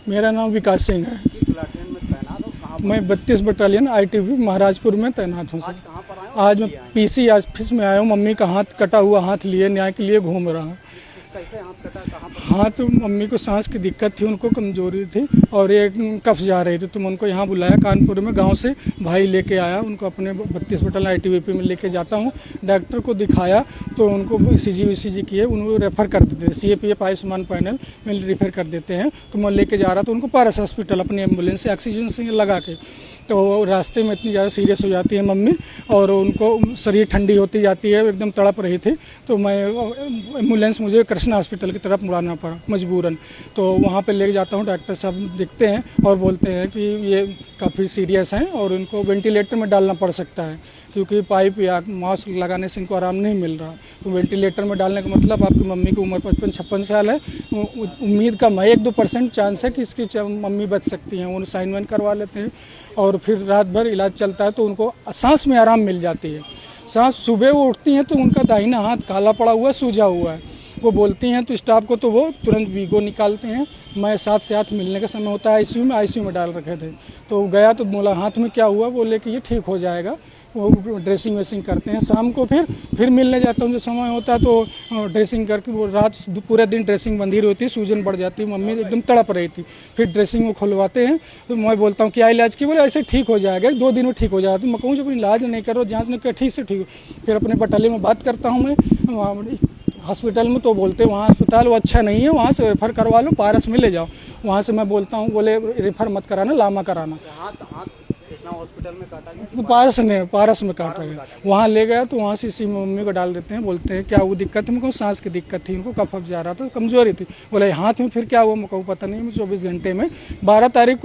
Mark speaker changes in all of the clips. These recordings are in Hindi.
Speaker 1: मेरा नाम विकास सिंह है।
Speaker 2: किस प्लाटून में तैनात हो? कहाँ पर?
Speaker 1: मैं 32 बटालियन ITB महाराजपुर में तैनात हूँ
Speaker 2: आज
Speaker 1: सर।
Speaker 2: कहाँ पर आए हो?
Speaker 1: आज मैं PC ऑफिस में आया हूँ। मम्मी का हाथ कटा हुआ हाथ लिए न्याय के लिए घूम रहा हूँ।
Speaker 2: कैसे हाथ कटा? कहाँ पर?
Speaker 1: हाथ मम्मी को सांस की दिक्कत थी, उनको कमजोरी थी और एक कफ जा रही थी, तो मैं उनको यहाँ बुलाया कानपुर में। गांव से भाई लेके आया उनको, अपने 32 बटालियन ITBP में लेके जाता हूँ। डॉक्टर को दिखाया तो उनको ECG किए, उनको रेफ़र कर देते हैं CAPF आयुष्मान पैनल में रेफ़र कर देते हैं। तो मैं लेके जा रहा था उनको पारस हॉस्पिटल अपनी एम्बुलेंस से ऑक्सीजन से लगा के। तो रास्ते में इतनी ज़्यादा सीरियस हो जाती है मम्मी और उनको शरीर ठंडी होती जाती है, एकदम तड़प रही थी। तो मैं एम्बुलेंस मुझे कृष्णा हॉस्पिटल की तरफ मुड़ाना पड़ा मजबूरन। तो वहाँ पे ले जाता हूँ, डॉक्टर साहब देखते हैं और बोलते हैं कि ये काफ़ी सीरियस हैं और इनको वेंटिलेटर में डालना पड़ सकता है, क्योंकि पाइप या मास्क लगाने से इनको आराम नहीं मिल रहा। तो वेंटिलेटर में डालने का मतलब आपकी मम्मी की उम्र 55-56 साल है, उम्मीद कम है, 1-2% चांस है कि इसकी मम्मी बच सकती हैं। वो साइन वाइन करवा लेते हैं और फिर रात भर इलाज चलता है तो उनको सांस में आराम मिल जाती है। सांस सुबह वो उठती हैं तो उनका दाहिना हाथ काला पड़ा हुआ है, सूजा हुआ है। वो बोलती हैं तो स्टाफ को तो वो तुरंत वीगो निकालते हैं। मैं 7 से 8 मिलने का समय होता है ICU में डाल रखे थे। तो गया तो बोला हाथ में क्या हुआ, बोले कि ये ठीक हो जाएगा। वो ड्रेसिंग वेसिंग करते हैं। शाम को फिर मिलने जाता हूँ, जो समय होता है तो ड्रेसिंग करके वो रात पूरे दिन ड्रेसिंग बंधी रहती है, सूजन बढ़ जाती है, मम्मी एकदम तड़प रही थी। फिर ड्रेसिंग वो खुलवाते हैं तो मैं बोलता हूँ क्या इलाज की, बोले ऐसे ठीक हो जाएगा, 2 दिन में ठीक हो जाएगा। तो मैं कहूँ जब इलाज नहीं करो, जाँच नहीं करो, ठीक से ठीक हो। फिर अपने बटालियन में बात करता हूँ मैं हॉस्पिटल में, तो बोलते हैं वहाँ अस्पताल वो अच्छा नहीं है, वहाँ से रेफ़र करवा लो, पारस में ले जाओ। वहाँ से मैं बोलता हूँ, बोले रेफ़र मत कराना, लामा कराना।
Speaker 2: हाथ कृष्णा हॉस्पिटल में काटा गया?
Speaker 1: पारस में काटा गया। वहाँ ले गया तो वहाँ से इसी में मम्मी को डाल देते हैं। बोलते हैं क्या वो दिक्कत है, मैं कहूँ सांस की दिक्कत थी, उनको कफ जा रहा था, कमजोरी थी। बोले हाथ में फिर क्या हुआ, मैं कहूँ पता नहीं। मैं 24 घंटे में 13 तारीख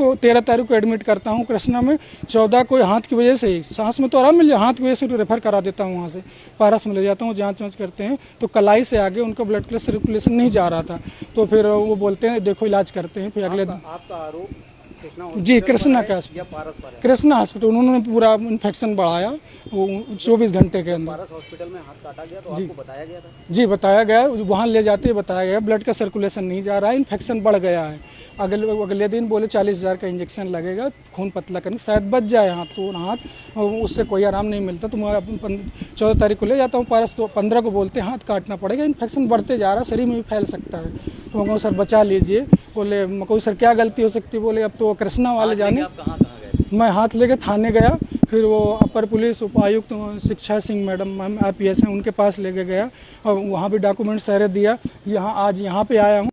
Speaker 1: को एडमिट करता हूँ कृष्णा में। 14 को हाथ की वजह से ही, सांस में तो आराम मिल जाए, हाथ की वजह से रेफ़र करा देता हूँ। वहाँ से पारस में ले जाता हूँ, जाँच करते हैं तो कलाई से आगे उनका ब्लड का सर्कुलेशन नहीं जा रहा था। तो फिर वो बोलते हैं देखो इलाज करते हैं। फिर अगले दिन
Speaker 2: आपका आरोप
Speaker 1: जी कृष्णा का कृष्णा हॉस्पिटल, उन्होंने पूरा इन्फेक्शन बढ़ाया वो 24 घंटे के अंदर।
Speaker 2: पारस हॉस्पिटल में हाथ काटा गया तो आपको बताया गया था?
Speaker 1: जी बताया गया, वहाँ ले जाते बताया गया ब्लड का सर्कुलेशन नहीं जा रहा है, इन्फेक्शन बढ़ गया है। अगले दिन बोले 40,000 का इंजेक्शन लगेगा खून पतला करने, शायद बच जाए हाथ। तो हाथ उससे कोई आराम नहीं मिलता। तो मैं 14 तारीख को ले जाता हूँ पारस, तो 15 को बोलते हैं हाथ काटना पड़ेगा, इन्फेक्शन बढ़ते जा रहा है, शरीर में भी फैल सकता है। तो मैं कहूँ सर बचा लीजिए। बोले मैं कहूँ सर क्या गलती हो सकती है, बोले अब तो कृष्णा वाले जाने। मैं हाथ लेके थाने गया, फिर वो अपर पुलिस उपायुक्त शिक्षा सिंह मैडम IPS हैं, उनके पास लेके गया और वहाँ भी डॉक्यूमेंट सारे दिया। आज यहाँ पे आया हूँ।